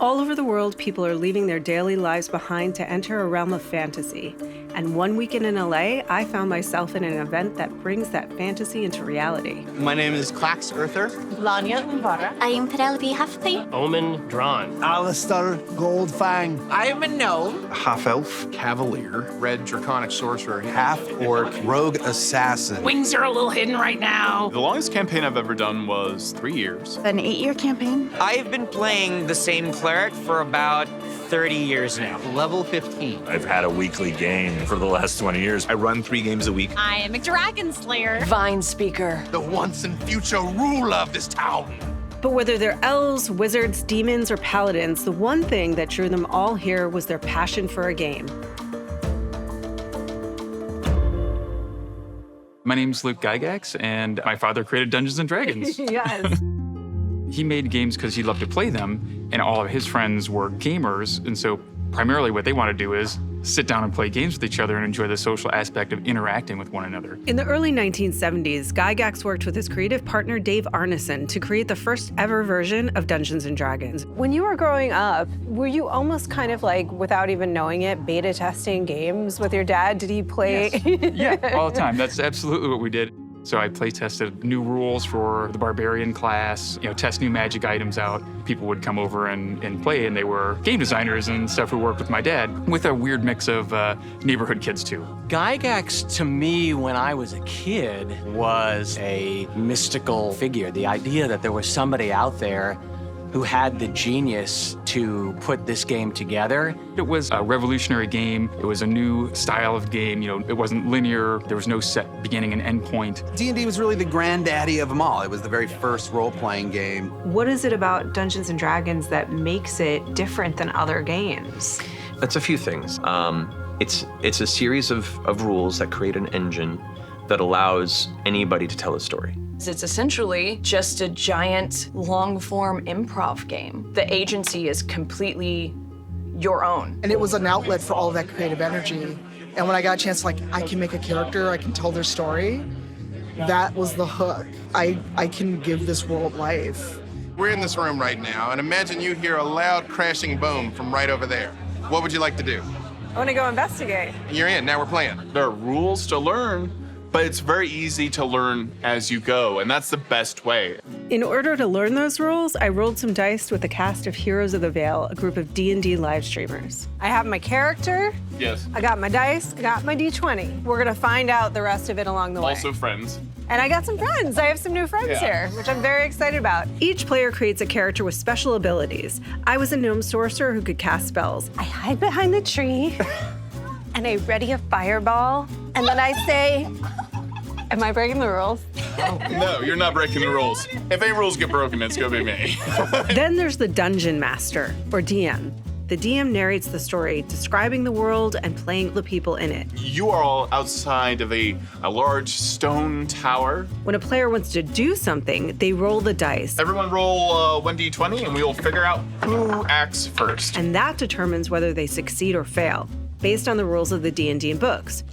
All over the world, people are leaving their daily lives behind to enter a realm of fantasy. And one weekend in LA, I found myself in an event that brings that fantasy into reality. My name is Clax Earther. Lanya Umbara. I am Penelope Halfthing. Omen Drawn. Alistair Goldfang. I am a gnome. Half-elf. Cavalier. Red Draconic Sorcerer. Half-orc. Rogue Assassin. Wings are a little hidden right now. The longest campaign I've ever done was 3 years. An 8-year campaign. I've been playing the same cleric for about 30 years now. Level 15. I've had a weekly game for the last 20 years. I run 3 games a week. I am a dragon slayer. Vine speaker. The once and future ruler of this town. But whether they're elves, wizards, demons, or paladins, the one thing that drew them all here was their passion for a game. My name's Luke Gygax, and my father created Dungeons & Dragons. Yes. He made games because he loved to play them, and all of his friends were gamers, and so primarily what they want to do is sit down and play games with each other and enjoy the social aspect of interacting with one another. In the early 1970s, Gygax worked with his creative partner Dave Arneson to create the first ever version of Dungeons & Dragons. When you were growing up, were you almost kind of like, without even knowing it, beta testing games with your dad? Did he play? Yes. Yeah, all the time. That's absolutely what we did. So I play tested new rules for the barbarian class, test new magic items out. People would come over and play, and they were game designers and stuff who worked with my dad, with a weird mix of neighborhood kids too. Gygax, to me, when I was a kid, was a mystical figure. The idea that there was somebody out there who had the genius to put this game together. It was a revolutionary game. It was a new style of game. It wasn't linear. There was no set beginning and end point. D&D was really the granddaddy of them all. It was the very first role-playing game. What is it about Dungeons & Dragons that makes it different than other games? That's a few things. It's a series of rules that create an engine that allows anybody to tell a story. It's essentially just a giant long-form improv game. The agency is completely your own. And it was an outlet for all of that creative energy. And when I got a chance, I can make a character, I can tell their story, that was the hook. I can give this world life. We're in this room right now, and imagine you hear a loud crashing boom from right over there. What would you like to do? I want to go investigate. You're in, now we're playing. There are rules to learn, but it's very easy to learn as you go, and that's the best way. In order to learn those rules, I rolled some dice with a cast of Heroes of the Veil, a group of D&D live streamers. I have my character. Yes. I got my dice. I got my D20. We're gonna find out the rest of it along the way. Also friends. And I got some friends. I have some new friends here, which I'm very excited about. Each player creates a character with special abilities. I was a gnome sorcerer who could cast spells. I hide behind the tree, and I ready a fireball, and then I say, am I breaking the rules? No, you're not breaking the rules. If any rules get broken, it's gonna be me. Then there's the Dungeon Master, or DM. The DM narrates the story, describing the world and playing the people in it. You are all outside of a large stone tower. When a player wants to do something, they roll the dice. Everyone roll 1d20, and we will figure out who acts first. And that determines whether they succeed or fail, based on the rules of the D&D books.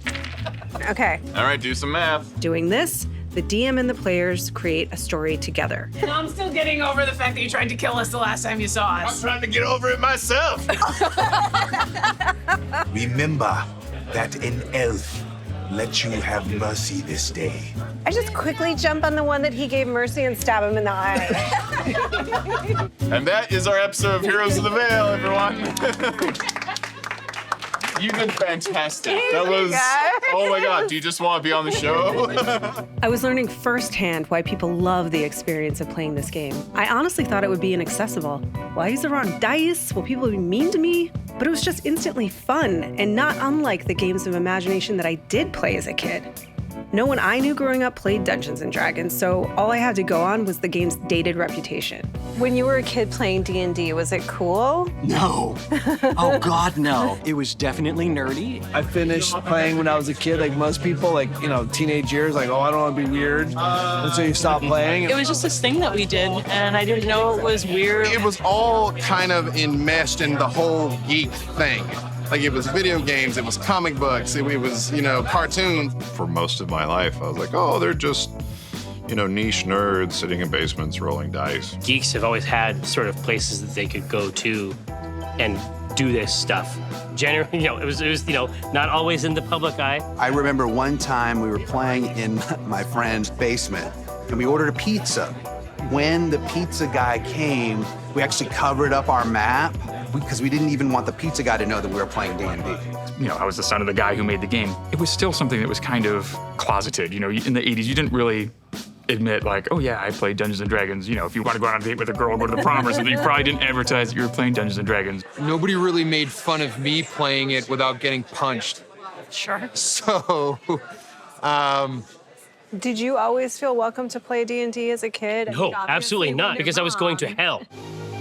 Okay. All right, do some math. Doing this, the DM and the players create a story together. No, I'm still getting over the fact that you tried to kill us the last time you saw us. I'm trying to get over it myself. Remember that an elf let you have mercy this day. I just quickly jump on the one that he gave mercy and stab him in the eye. And that is our episode of Heroes of the Veil, everyone. You did fantastic. That was, oh my God, do you just want to be on the show? I was learning firsthand why people love the experience of playing this game. I honestly thought it would be inaccessible. Will I use the wrong dice? Will people be mean to me? But it was just instantly fun and not unlike the games of imagination that I did play as a kid. No one I knew growing up played Dungeons & Dragons, so all I had to go on was the game's dated reputation. When you were a kid playing D&D, was it cool? No. Oh, God, no. It was definitely nerdy. I finished playing when I was a kid, like most people, teenage years, oh, I don't want to be weird. And so you stop playing. It was just this thing that we did, and I didn't know it was weird. It was all kind of enmeshed in the whole geek thing. It was video games, it was comic books, it was, cartoons. For most of my life, I was like, oh, they're just, You know, niche nerds sitting in basements rolling dice. Geeks have always had sort of places that they could go to and do this stuff. Generally, it was not always in the public eye. I remember one time we were playing in my friend's basement, and we ordered a pizza. When the pizza guy came, we actually covered up our map because we didn't even want the pizza guy to know that we were playing D&D. I was the son of the guy who made the game. It was still something that was kind of closeted. In the 80s, you didn't really admit, like, oh yeah, I played Dungeons & Dragons. If you want to go on a date with a girl, go to the prom or something, you probably didn't advertise that you were playing Dungeons & Dragons. Nobody really made fun of me playing it without getting punched. Sure. So, Did you always feel welcome to play D&D as a kid? No, absolutely not, because I was going to hell.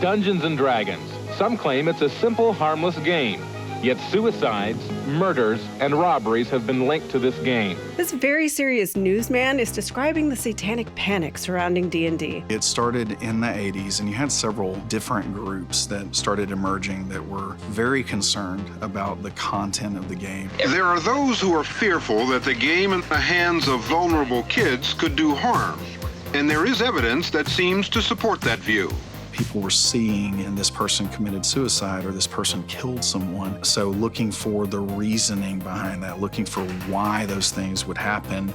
Dungeons & Dragons. Some claim it's a simple, harmless game. Yet suicides, murders, and robberies have been linked to this game. This very serious newsman is describing the satanic panic surrounding D&D. It started in the 80s, and you had several different groups that started emerging that were very concerned about the content of the game. There are those who are fearful that the game in the hands of vulnerable kids could do harm, and there is evidence that seems to support that view. People were seeing, and this person committed suicide or this person killed someone. So looking for the reasoning behind that, looking for why those things would happen,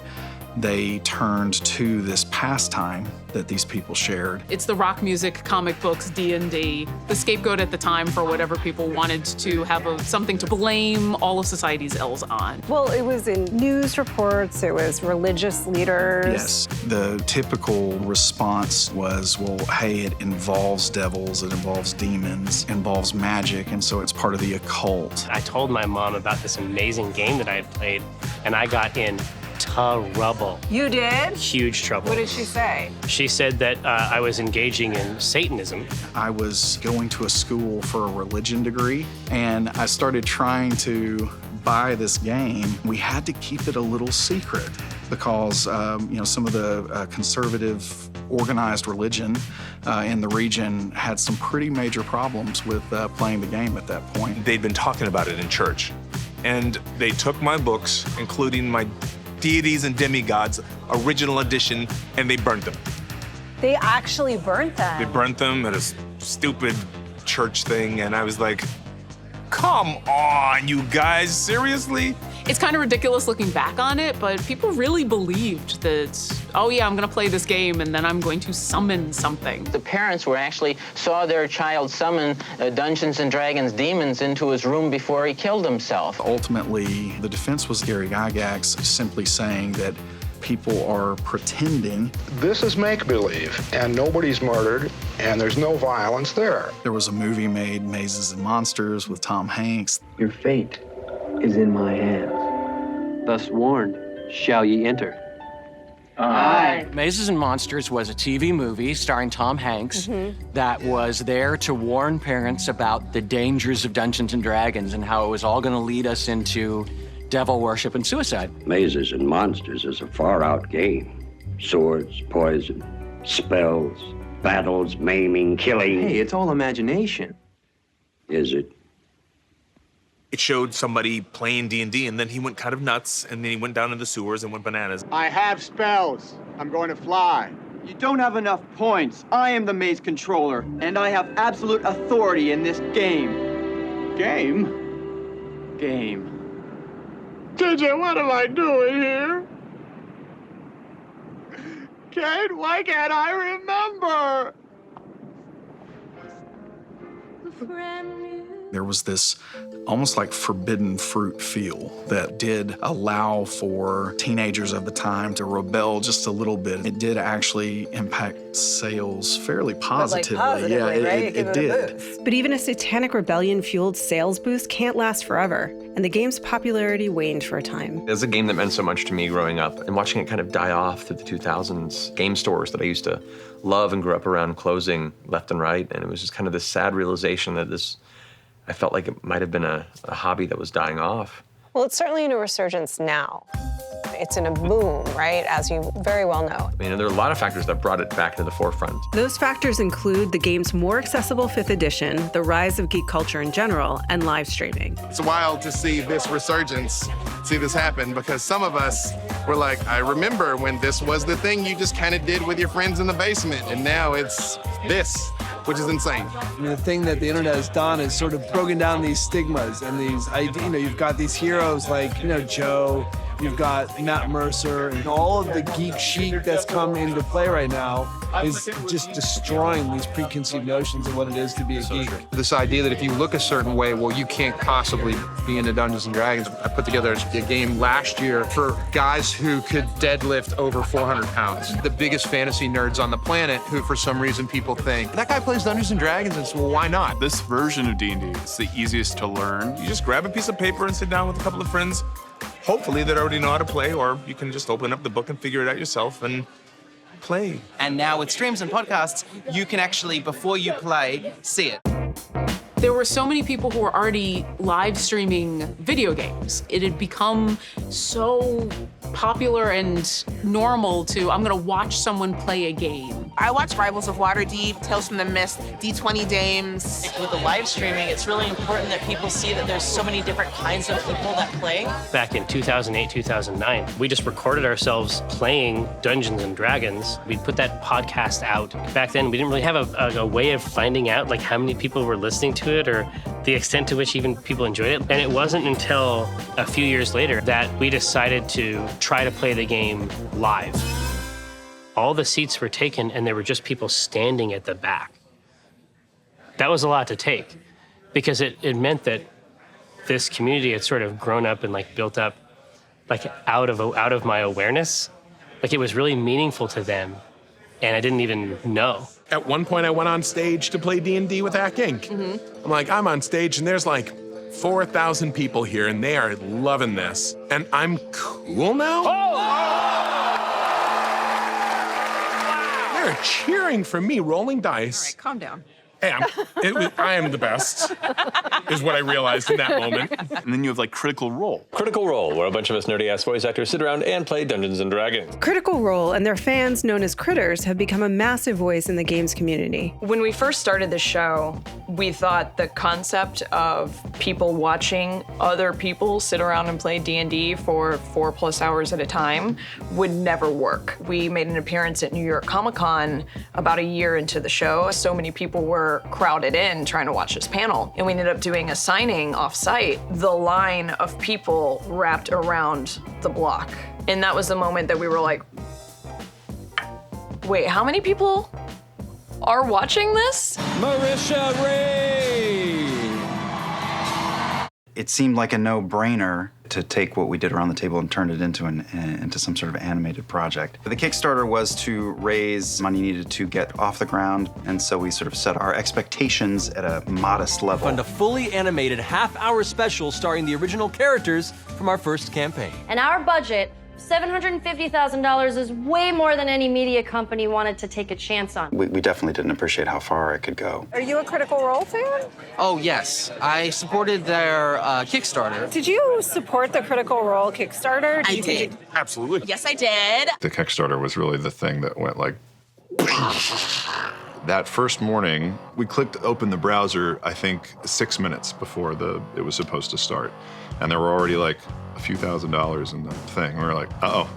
they turned to this pastime that these people shared. It's the rock music, comic books, D&D, the scapegoat at the time for whatever people wanted to have something to blame all of society's ills on. Well, it was in news reports, it was religious leaders. Yes, the typical response was, well, hey, it involves devils, it involves demons, it involves magic, and so it's part of the occult. I told my mom about this amazing game that I had played, and I got in trouble. You did? Huge trouble. What did she say? She said that I was engaging in Satanism. I was going to a school for a religion degree, and I started trying to buy this game. We had to keep it a little secret because, some of the conservative organized religion in the region had some pretty major problems with playing the game at that point. They'd been talking about it in church, and they took my books, including my Deities and Demigods original edition, and they burnt them. They actually burnt them? They burnt them at a stupid church thing, and I was like, come on, you guys, seriously? It's kind of ridiculous looking back on it, but people really believed that, oh yeah, I'm gonna play this game and then I'm going to summon something. The parents saw their child summon Dungeons and Dragons demons into his room before he killed himself. Ultimately, the defense was Gary Gygax simply saying that people are pretending. This is make-believe, and nobody's murdered, and there's no violence there. There was a movie made, Mazes and Monsters, with Tom Hanks. Your fate is in my hands. Thus warned, shall ye enter? Aye. Mazes and Monsters was a TV movie starring Tom Hanks that was there to warn parents about the dangers of Dungeons and Dragons and how it was all going to lead us into devil worship and suicide. Mazes and Monsters is a far-out game. Swords, poison, spells, battles, maiming, killing. Hey, it's all imagination. Is it? It showed somebody playing D&D, and then he went kind of nuts, and then he went down in the sewers and went bananas. I have spells. I'm going to fly. You don't have enough points. I am the maze controller, and I have absolute authority in this game. Game? Game. TJ, what am I doing here? Kate, why can't I remember? There was this almost like forbidden fruit feel that did allow for teenagers of the time to rebel just a little bit. It did actually impact sales fairly positively. Yeah, right? it did. But even a satanic rebellion-fueled sales boost can't last forever, and the game's popularity waned for a time. It was a game that meant so much to me growing up, and watching it kind of die off through the 2000s. Game stores that I used to love and grew up around closing left and right, and it was just kind of this sad realization that I felt like it might have been a hobby that was dying off. Well, it's certainly in a resurgence now. It's in a boom, right, as you very well know. I mean, there are a lot of factors that brought it back to the forefront. Those factors include the game's more accessible 5th edition, the rise of geek culture in general, and live streaming. It's wild to see this resurgence, see this happen, because some of us were like, I remember when this was the thing you just kind of did with your friends in the basement, and now it's this, which is insane. I mean, the thing that the internet has done is sort of broken down these stigmas and these ideas. You know, you've got these heroes like, you know, Joe, you've got Matt Mercer, and all of the geek chic that's come into play right now is just destroying these preconceived notions of what it is to be a geek. This idea that if you look a certain way, well, you can't possibly be into Dungeons & Dragons. I put together a game last year for guys who could deadlift over 400 pounds. The biggest fantasy nerds on the planet who, for some reason, people think, that guy plays Dungeons & Dragons, and so, well, why not? This version of D&D is the easiest to learn. You just grab a piece of paper and sit down with a couple of friends, hopefully that already know how to play, or you can just open up the book and figure it out yourself and play. And now with streams and podcasts, you can actually, before you play, see it. There were so many people who were already live streaming video games. It had become so popular and normal to, I'm gonna watch someone play a game. I watch Rivals of Waterdeep, Tales from the Mist, D20 Dames. With the live streaming, it's really important that people see that there's so many different kinds of people that play. Back in 2008, 2009, we just recorded ourselves playing Dungeons and Dragons. We'd put that podcast out. Back then, we didn't really have a way of finding out like how many people were listening to it or the extent to which even people enjoyed it. And it wasn't until a few years later that we decided to try to play the game live. All the seats were taken and there were just people standing at the back. That was a lot to take because it meant that this community had sort of grown up and like built up like out of my awareness. Like it was really meaningful to them and I didn't even know. At one point I went on stage to play D&D with Hack Inc. I'm like, I'm on stage and there's like 4,000 people here and they are loving this. And I'm cool now? They're cheering for me, rolling dice. All right, calm down. Hey, I am the best, is what I realized in that moment. And then you have like Critical Role. Critical Role, where a bunch of us nerdy-ass voice actors sit around and play Dungeons & Dragons. Critical Role and their fans, known as Critters, have become a massive voice in the games community. When we first started the show, we thought the concept of people watching other people sit around and play D&D for 4+ hours at a time would never work. We made an appearance at New York Comic Con about a year into the show. So many people were crowded in trying to watch this panel. And we ended up doing a signing off-site. The line of people wrapped around the block. And that was the moment that we were like, wait, how many people are watching this? Marisha Ray! It seemed like a no-brainer to take what we did around the table and turn it into some sort of animated project. The Kickstarter was to raise money needed to get off the ground, and so we sort of set our expectations at a modest level. Fund a fully animated half-hour special starring the original characters from our first campaign. And our budget, $750,000, is way more than any media company wanted to take a chance on. We definitely didn't appreciate how far it could go. Are you a Critical Role fan? Oh, yes. I supported their Kickstarter. Did you support the Critical Role Kickstarter? I did. Absolutely. Yes, I did. The Kickstarter was really the thing that went like... That first morning, we clicked open the browser, I think, 6 minutes before it was supposed to start. And there were already like a few $1,000s in the thing. We were like, uh-oh,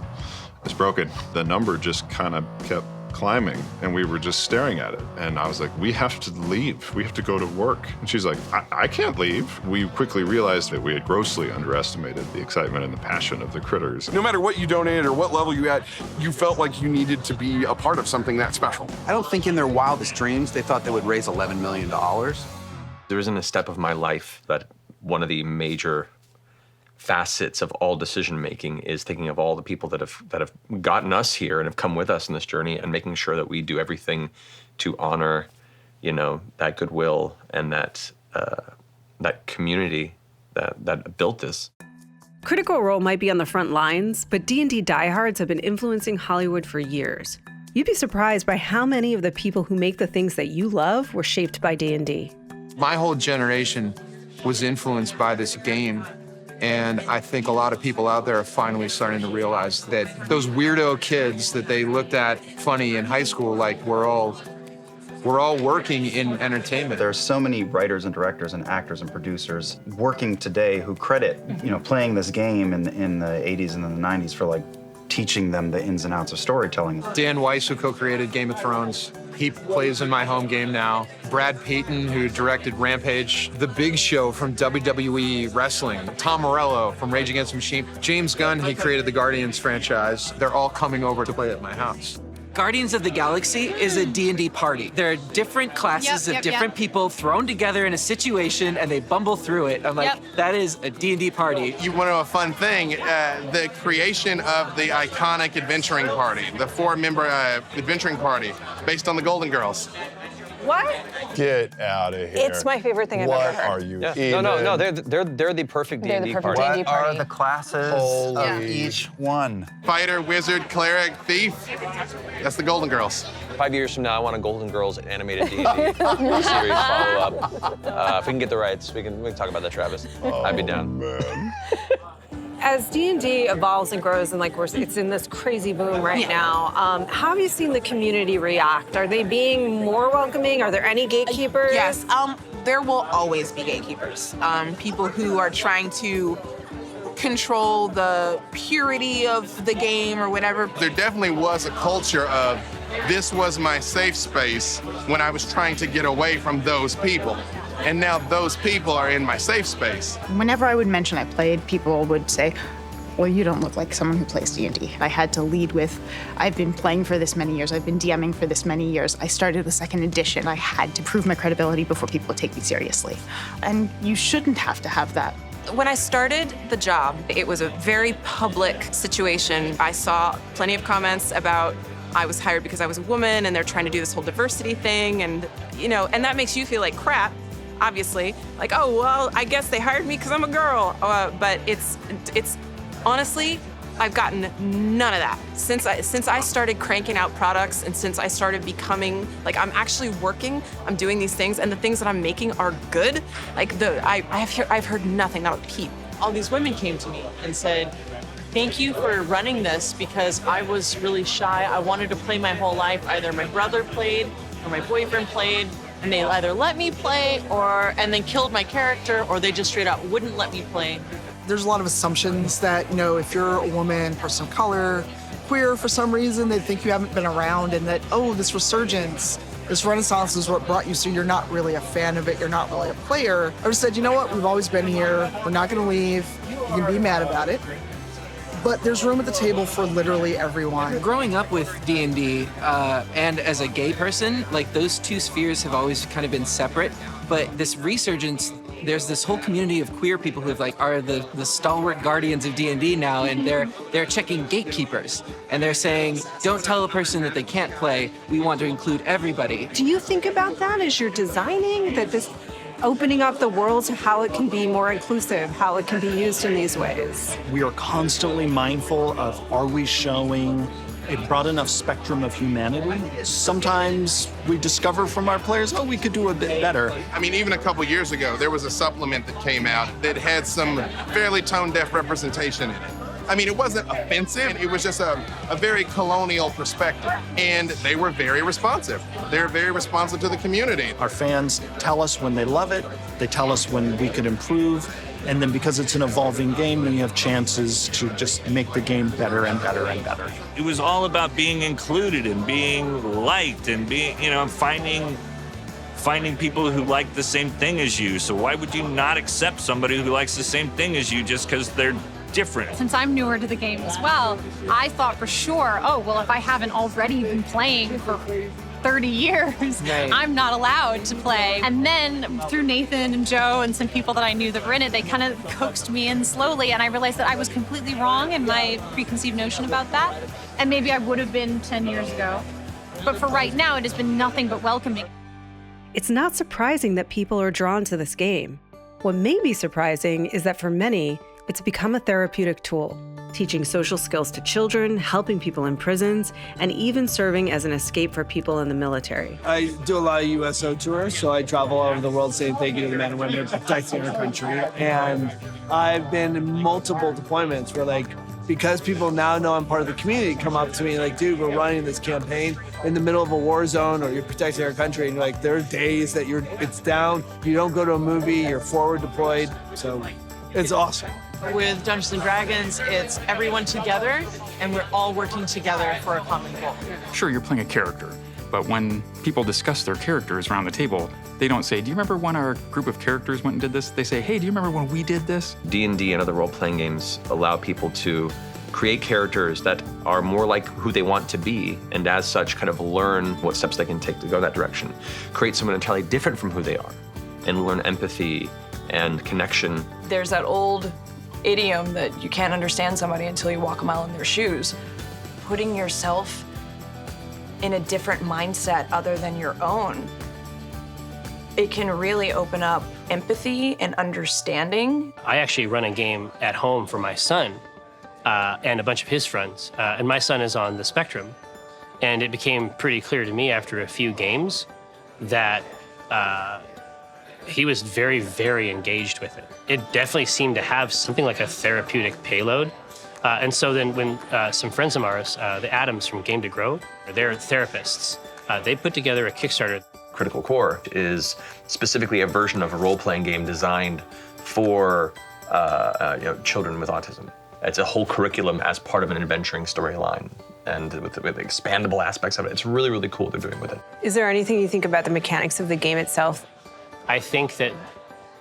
it's broken. The number just kind of kept climbing and we were just staring at it. And I was like, we have to leave. We have to go to work. And she's like, I can't leave. We quickly realized that we had grossly underestimated the excitement and the passion of the Critters. No matter what you donated or what level you at, you felt like you needed to be a part of something that special. I don't think in their wildest dreams they thought they would raise $11 million. There isn't a step of my life that one of the major facets of all decision-making is thinking of all the people that have gotten us here and have come with us in this journey and making sure that we do everything to honor, you know, that goodwill and that community that built this. Critical Role might be on the front lines, but D&D diehards have been influencing Hollywood for years. You'd be surprised by how many of the people who make the things that you love were shaped by D&D. My whole generation was influenced by this game And I think a lot of people out there are finally starting to realize that those weirdo kids that they looked at funny in high school, like we're all working in entertainment. There are so many writers and directors and actors and producers working today who credit, playing this game in the 80s and in the 90s for like teaching them the ins and outs of storytelling. Dan Weiss, who co-created Game of Thrones, he plays in my home game now. Brad Payton, who directed Rampage, The Big Show from WWE Wrestling, Tom Morello from Rage Against the Machine, James Gunn, he created the Guardians franchise. They're all coming over to play at my house. Guardians of the Galaxy is a D&D party. There are different classes of different people thrown together in a situation and they bumble through it. I'm like, that is a D&D party. You want to know a fun thing? The creation of the iconic adventuring party, the 4-member adventuring party based on the Golden Girls. What? Get out of here. It's my favorite thing I've ever heard. What are you eating? No, they're the perfect They're the D&D perfect party. D&D What are party. the classes of each one? Fighter, wizard, cleric, thief. That's the Golden Girls. 5 years from now, I want a Golden Girls animated D&D series follow-up. If we can get the rights, we can talk about that, Travis. I'd be down. As D&D evolves and grows and it's in this crazy boom right now, how have you seen the community react? Are they being more welcoming? Are there any gatekeepers? Yes, there will always be gatekeepers. People who are trying to control the purity of the game or whatever. There definitely was a culture of this was my safe space when I was trying to get away from those people. And now those people are in my safe space. Whenever I would mention I played, people would say, well, you don't look like someone who plays D&D. I had to lead with, I've been playing for this many years, I've been DMing for this many years, I started the 2nd edition, I had to prove my credibility before people would take me seriously. And you shouldn't have to have that. When I started the job, it was a very public situation. I saw plenty of comments about I was hired because I was a woman and they're trying to do this whole diversity thing and that makes you feel like crap. Obviously, like, oh, well, I guess they hired me because I'm a girl. But it's honestly, I've gotten none of that. Since I started cranking out products and since I started becoming, I'm actually working, I'm doing these things, and the things that I'm making are good, I've heard nothing, not a peep. All these women came to me and said, thank you for running this because I was really shy. I wanted to play my whole life. Either my brother played or my boyfriend played. And they either let me play and then killed my character, or they just straight out wouldn't let me play. There's a lot of assumptions that, if you're a woman, person of color, queer for some reason, they think you haven't been around and that, oh, this resurgence, this renaissance is what brought you, so you're not really a fan of it, you're not really a player. I just said, you know what, we've always been here, we're not gonna leave, you can be mad about it. But there's room at the table for literally everyone. Growing up with D&D and as a gay person, those two spheres have always kind of been separate. But this resurgence, there's this whole community of queer people who are the stalwart guardians of D&D now, and they're checking gatekeepers. And they're saying, don't tell a person that they can't play. We want to include everybody. Do you think about that as you're designing, that this opening up the world to how it can be more inclusive, how it can be used in these ways? We are constantly mindful of, are we showing a broad enough spectrum of humanity? Sometimes we discover from our players, oh, we could do a bit better. I mean, even a couple years ago, there was a supplement that came out that had some fairly tone-deaf representation in it. I mean, it wasn't offensive. It was just a very colonial perspective. And they were very responsive. They're very responsive to the community. Our fans tell us when they love it. They tell us when we could improve. And then because it's an evolving game, then you have chances to just make the game better and better and better. It was all about being included and being liked and being, finding people who like the same thing as you. So why would you not accept somebody who likes the same thing as you just because they're different? Since I'm newer to the game as well, I thought for sure, oh, well, if I haven't already been playing for 30 years, right, I'm not allowed to play. And then through Nathan and Joe and some people that I knew that were in it, they kind of coaxed me in slowly, and I realized that I was completely wrong in my preconceived notion about that. And maybe I would have been 10 years ago. But for right now, it has been nothing but welcoming. It's not surprising that people are drawn to this game. What may be surprising is that for many, it's become a therapeutic tool. teaching social skills to children, helping people in prisons, and even serving as an escape for people in the military. I do a lot of USO tours, so I travel all over the world saying thank you to the men and women protecting our country. And I've been in multiple deployments where, like, because people now know I'm part of the community, come up to me like, dude, we're running this campaign in the middle of a war zone, or you're protecting our country. And like, there are days that it's down, you don't go to a movie, you're forward deployed. So it's awesome. With Dungeons & Dragons, it's everyone together, and we're all working together for a common goal. Sure, you're playing a character, but when people discuss their characters around the table, they don't say, do you remember when our group of characters went and did this? They say, hey, do you remember when we did this? D&D and other role-playing games allow people to create characters that are more like who they want to be, and as such, kind of learn what steps they can take to go that direction. Create someone entirely different from who they are, and learn empathy and connection. There's that old idiom that you can't understand somebody until you walk a mile in their shoes. Putting yourself in a different mindset other than your own, it can really open up empathy and understanding. I actually run a game at home for my son and a bunch of his friends. And my son is on the spectrum. And it became pretty clear to me after a few games that he was very, very engaged with it. It definitely seemed to have something like a therapeutic payload. And so then when some friends of ours, the Adams from Game to Grow, they're therapists, they put together a Kickstarter. Critical Core is specifically a version of a role-playing game designed for children with autism. It's a whole curriculum as part of an adventuring storyline, and with expandable aspects of it. It's really, really cool what they're doing with it. Is there anything you think about the mechanics of the game itself? I think that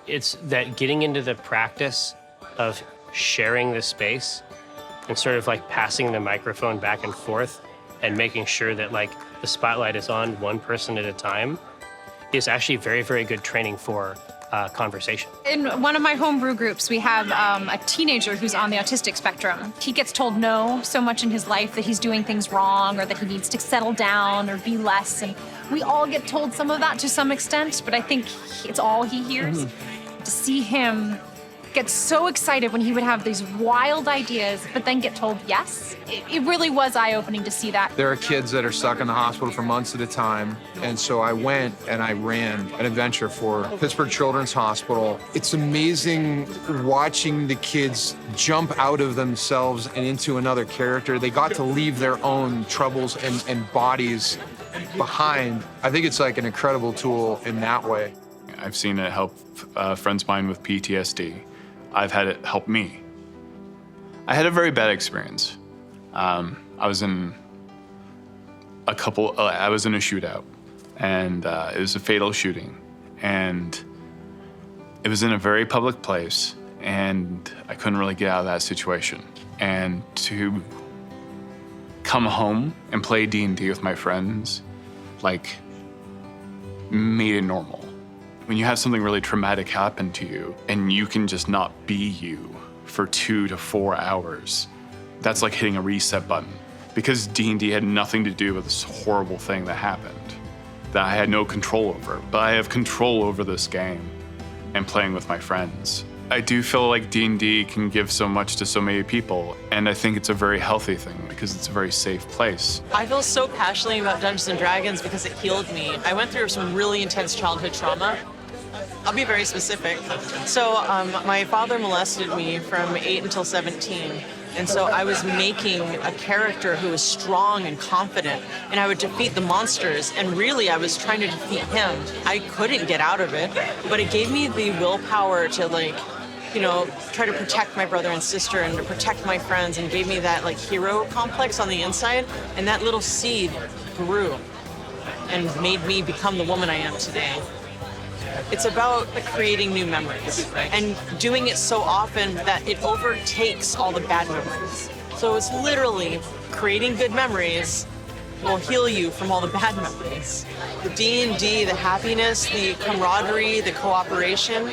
it's that getting into the practice of sharing the space and sort of like passing the microphone back and forth and making sure that like the spotlight is on one person at a time is actually very, very good training for conversation. In one of my homebrew groups, we have a teenager who's on the autistic spectrum. He gets told no so much in his life that he's doing things wrong or that he needs to settle down or be less. And we all get told some of that to some extent, but I think it's all he hears. To see him get so excited when he would have these wild ideas, but then get told yes, it really was eye-opening to see that. There are kids that are stuck in the hospital for months at a time, and so I went and I ran an adventure for Pittsburgh Children's Hospital. It's amazing watching the kids jump out of themselves and into another character. They got to leave their own troubles and bodies behind. I think it's like an incredible tool in that way. I've seen it help friends of mine with PTSD. I've had it help me. I had a very bad experience. I was in a shootout, and it was a fatal shooting. And it was in a very public place, and I couldn't really get out of that situation. And to come home and play D&D with my friends, like, made it normal. When you have something really traumatic happen to you and you can just not be you for 2 to 4 hours, that's like hitting a reset button. Because D&D had nothing to do with this horrible thing that happened, that I had no control over. But I have control over this game and playing with my friends. I do feel like D&D can give so much to so many people, and I think it's a very healthy thing because it's a very safe place. I feel so passionately about Dungeons & Dragons because it healed me. I went through some really intense childhood trauma. I'll be very specific. So my father molested me from 8 until 17. And so I was making a character who was strong and confident, and I would defeat the monsters, and really I was trying to defeat him. I couldn't get out of it, but it gave me the willpower to, like, you know, try to protect my brother and sister and to protect my friends, and gave me that, like, hero complex on the inside, and that little seed grew and made me become the woman I am today. It's about creating new memories and doing it so often that it overtakes all the bad memories. So it's literally creating good memories will heal you from all the bad memories. The D&D, the happiness, the camaraderie, the cooperation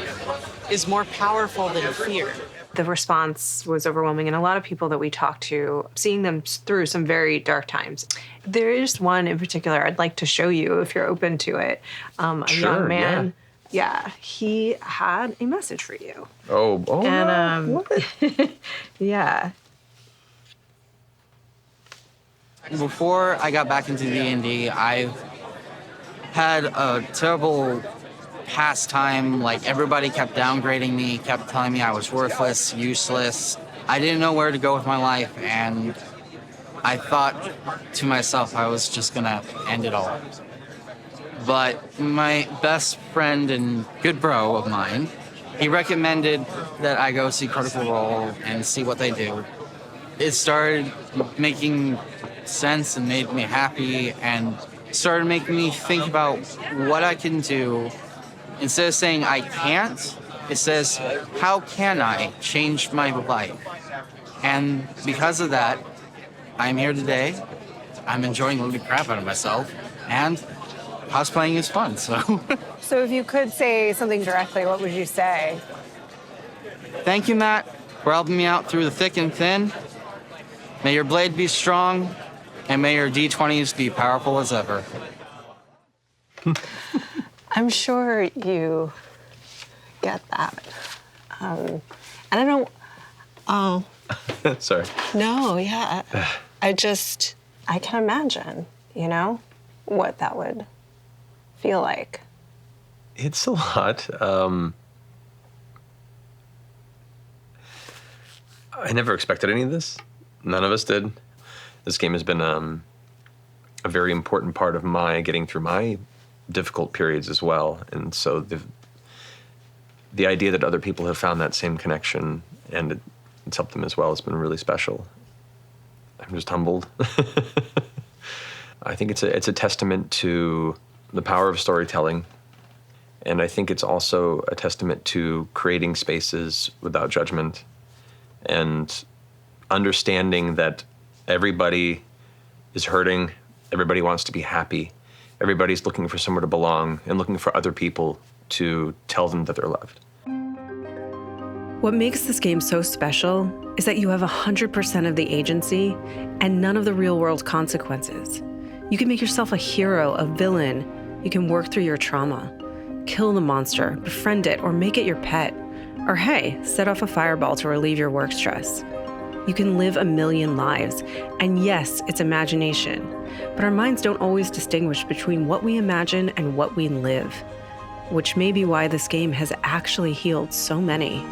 is more powerful than fear. The response was overwhelming, and a lot of people that we talked to, seeing them through some very dark times. There is one in particular I'd like to show you if you're open to it. A young man. Yeah, he had a message for you. Oh, and, what? Yeah. Before I got back into D&D, I've had a terrible past time. Like, everybody kept downgrading me, kept telling me I was worthless, useless. I didn't know where to go with my life, and I thought to myself I was just gonna end it all. But my best friend and good bro of mine, he recommended that I go see Critical Role and see what they do. It started making sense and made me happy and started making me think about what I can do. Instead of saying I can't, it says, how can I change my life? And because of that, I'm here today. I'm enjoying the crap out of myself, and cosplaying is fun, so. So if you could say something directly, what would you say? Thank you, Matt, for helping me out through the thick and thin. May your blade be strong, and may your D20s be powerful as ever. I'm sure you get that. And I don't. Oh. Sorry. No, yeah. I can imagine, you know, what that would feel like. It's a lot. I never expected any of this. None of us did. This game has been a very important part of my getting through my difficult periods as well. And so the idea that other people have found that same connection and it's helped them as well has been really special. I'm just humbled. I think it's a testament to the power of storytelling. And I think it's also a testament to creating spaces without judgment and understanding that everybody is hurting, everybody wants to be happy, everybody's looking for somewhere to belong and looking for other people to tell them that they're loved. What makes this game so special is that you have 100% of the agency and none of the real-world consequences. You can make yourself a hero, a villain. You can work through your trauma, kill the monster, befriend it, or make it your pet. Or hey, set off a fireball to relieve your work stress. You can live a million lives. And yes, it's imagination. But our minds don't always distinguish between what we imagine and what we live, which may be why this game has actually healed so many.